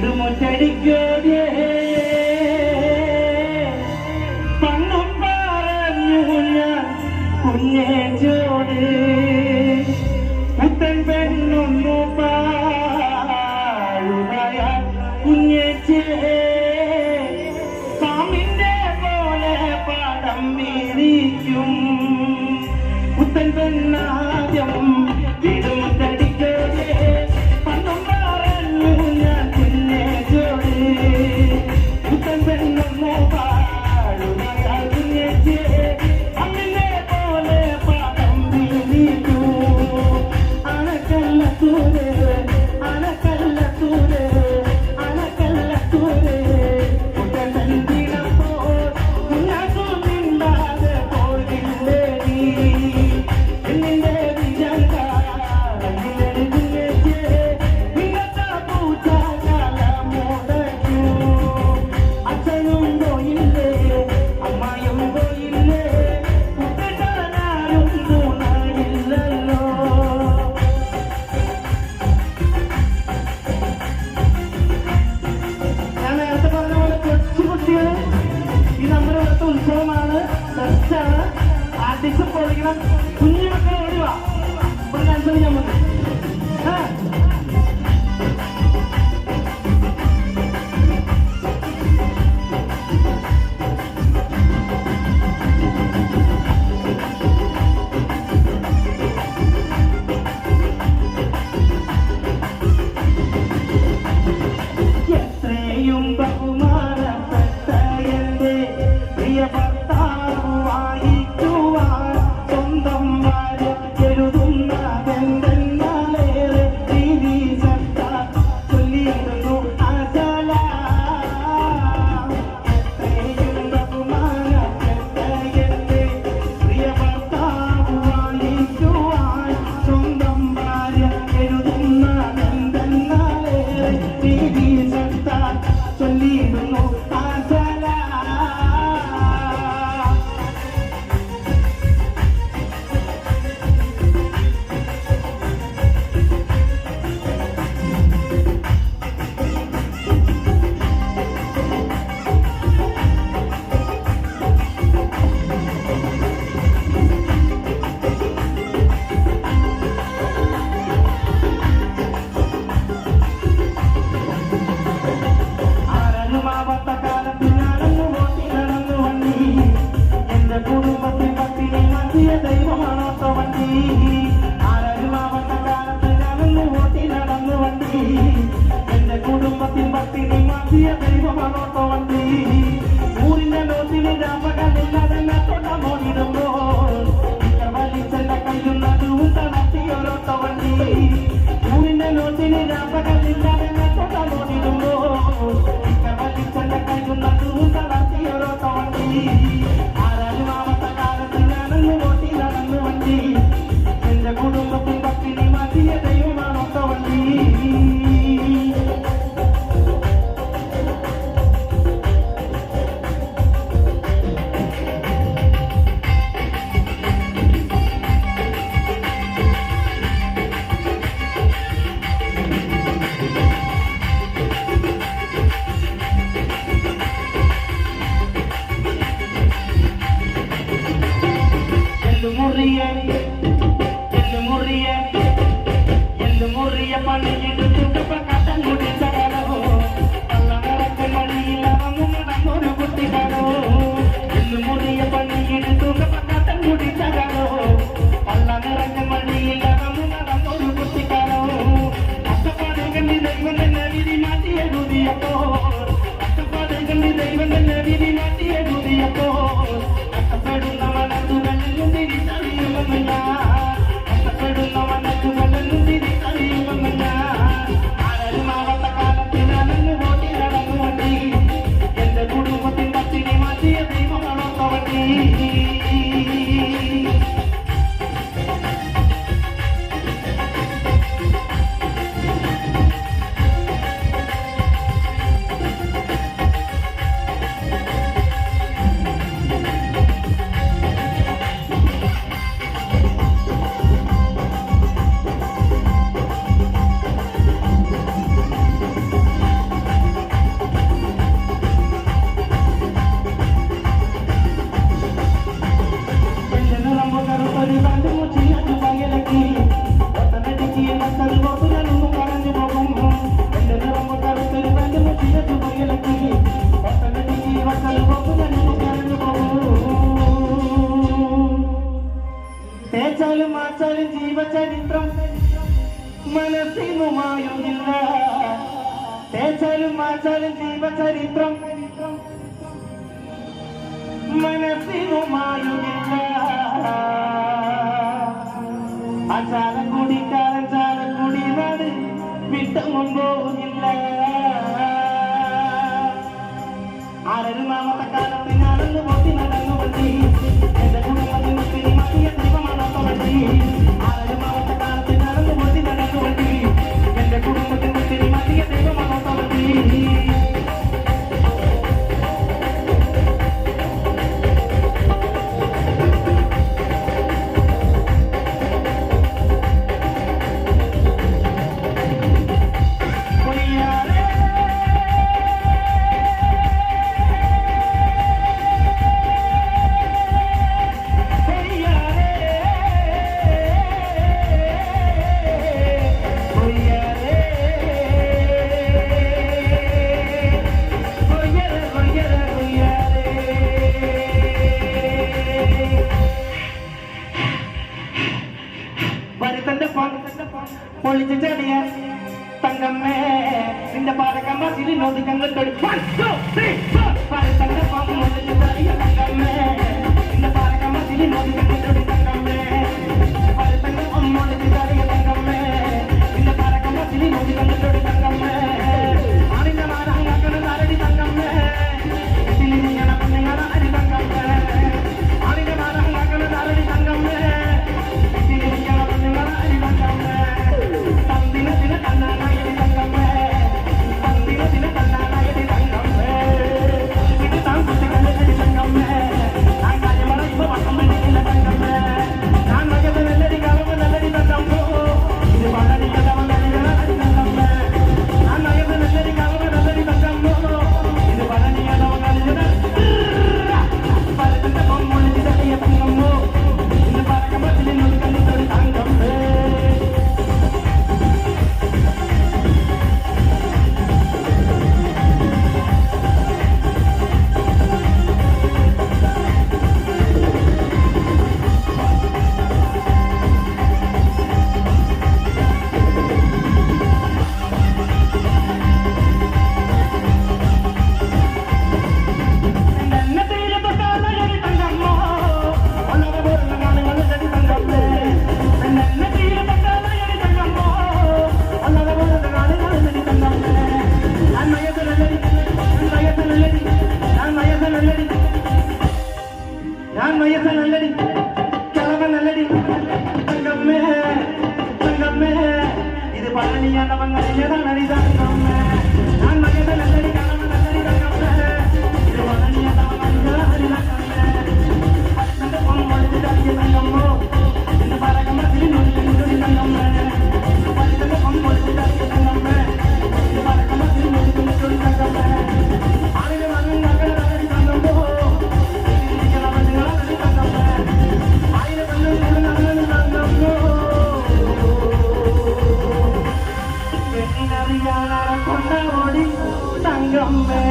വീടുമുറ്റടിക്കോതേ പണ്ണും പറഞ്ഞു ഞാൻ കുഞ്ഞേച്ചോട് പുത്തൻ പെണ്ണൊന്നു പാഴുമായ കുഞ്ഞേച്ചേ പാമ്പിന്റെ പോലെ പാടം വീതിക്കും പുത്തൻ പെണ്ണാദ്യം വീടുമുറ്റടിക്കോതേ കുഞ്ഞുമക്കളെ ഓടിവാ ഇവിടെ അനുസരിക്കാൻ മതി എത്രയും ബഹുമാനപ്പെട്ട എന്റെ പ്രിയ ഭർത്താവുമായി എന്റെ കുടുംബത്തിൽ ഭക്തിനി മാറ്റിയ ദൈവമാണോട്ടോ വണ്ടി ഊരിന്റെ നോട്ടിന് രാപകലില്ലാതെ തൊടമോടിടുമ്പോൾ വലിച്ചെന്റെ കയ്യിൽ നടുവും തളർത്തിയോരോട്ടോ വണ്ടി ഊരിന്റെ നോട്ടിന് രാപകലില്ലാതെ തൊടമോടിടുമ്പോൾ വലിച്ചെന്റെ കയ്യിൽ നടുവും തളർത്തിയോരോട്ടോ വണ്ടി ആരാലും ആവത്ത കാലത്ത് ഞാനങ്ങ് ഓട്ടി നടന്നു വണ്ടി എന്റെ കുടുംബത്തിൽ ഭക്തിനി മാറ്റിയ ദൈവമാണോട്ടോ വണ്ടി മുറിയ പണിയിട്ട് ചുട്ടുപക്കാട്ടം കുടിച്ചോ പള്ളമറക്ക് മണിയിലറന്നു നടന്നൊരു കുട്ടികളോ എന്ന് മുറിയ പണിയിട്ട് ചുട്ടുപക്കാട്ടം കുടിച്ചോ പള്ളമറക്ക് മണിയിലറന്നു നടന്നൊരു കുട്ടികളോ കഷ്ടപ്പാടുകളിൽ ദൈവം തന്നെ വിധി മാറ്റി എഴുതിയപ്പോ കഷ്ടപ്പാടുകളിൽ ദൈവം തന്നെ വിധി മാറ്റി എഴുതിയപ്പോ കഷ്ടപ്പെടുന്ന മനസ്സുകളിൽ തിരിച്ചറിയുമെന്ന് ഞാൻ കഷ്ടപ്പെടുന്ന മനസ്സുകളിൽ തിരിച്ചറിയുമെന്ന് ഞാൻ ആരരുമാവത്ത കാലത്ത് ഞാനങ്ങ് ഓട്ടി നടന്നു വണ്ടി എന്റെ കുടുംബത്തിൽ ഭക്തിനി മാറ്റിയ ദൈവമാണോട്ടോ വണ്ടി തേച്ചാലും മാച്ചാലും ജീവചരിത്രം മനസ്സിനുമായുമില്ല തേച്ചാലും മാച്ചാലും ജീവചരിത്രം മനസ്സിനുമായുമില്ല ആ ചാലക്കുടിക്കാരൻ ചാലക്കുടി നാട് വിട്ടങ്ങും പോകുന്നില്ല ആരരുമാമത്തെ കാലത്ത് ഞാനൊന്ന് പൊട്ടി നടന്നു വണ്ടി എന്റെ കുടുംബത്തിൽ ഒത്തിരി മാറ്റിയ ദൈവമാണോട്ടോ വണ്ടി ആരരുമാമത്തെ കാലത്ത് ഞാനൊന്ന് പൊട്ടി നടന്നു വണ്ടി എന്റെ കുടുംബത്തിൽ ഒത്തിരി മാറ്റിയ ദൈവമാണോട്ടോ വണ്ടി പൊളിച്ച് ചെടിയ തങ്കമ്മേ നിന്റെ പാടക്കമ്മ സിരി നോക്കി ഞങ്ങൾ തന്റെ പൊളിച്ച് ചെടിയ തങ്കമ്മേ നിന്റെ പാടക്കമ്മ സിരി നോക്കി ഞങ്ങൾ തങ്കമ്മേ തന്റെ പൊളിച്ച് ചെടിയ തങ്കമ്മേ നിന്റെ പാടക്കമ്മ സിരി നോക്കി ഞങ്ങൾ തങ്കമ്മേ ആണിന്റെ മാറാങ്ങാക്കണ നാരടി തങ്കമ്മേ നിങ്ങളെ കുഞ്ഞുങ്ങളെ അരി തങ്കമ്മേ ആണിന്റെ മാറാങ്ങാക്കണ നാരടി തങ്കമ്മേ നിങ്ങളെ കുഞ്ഞുങ്ങളെ അരി തങ്കമ്മേ തന്തിനത്തിന് തന്നാനായി തങ്കമ്മേ തന്തിനത്തിന് തന്നാനായി തങ്കമ്മേ ഇത് താൻ കുട്ടികളെ തങ്കമ്മേ ആ കാര്യമറ ഇപ്പൊ വട്ടം പിടിക്കില്ല തങ്കമ്മേ മയ്യത്ത നല്ലടി കിളവ നല്ലടി തങ്കമ്മേ തങ്കമ്മേ ഇത് പഴനിയാണ്ടവൻ കഴിഞ്ഞതാണടി തങ്കമ്മേ ഞാൻ മയ്യത്ത നല്ലടി കിളവ നല്ലടി തങ്കമ്മേ ഇത് പഴനിയാണ്ടവൻ കഴിഞ്ഞതാണടി തങ്കമ്മേ പട്ടന്റെ പൊമ്പൊളിച്ച് തടിയ തങ്കമ്മോ ഇന്ന് പറക്കമ്മ തിരിഞ്ഞൊടി തങ്കമ്മേ പട്ടന്റെ പൊമ്പൊളിച്ച് തടിയ തങ്കമ്മേ ഇന്ന് പറക്കമ്മ തിരിഞ്ഞൊടി തങ്കമ്മേ ആളിന് വന്നു നഗര നല്ലടി തങ്കമ്മോ കൊണ്ടോടി തങ്കമ്മേ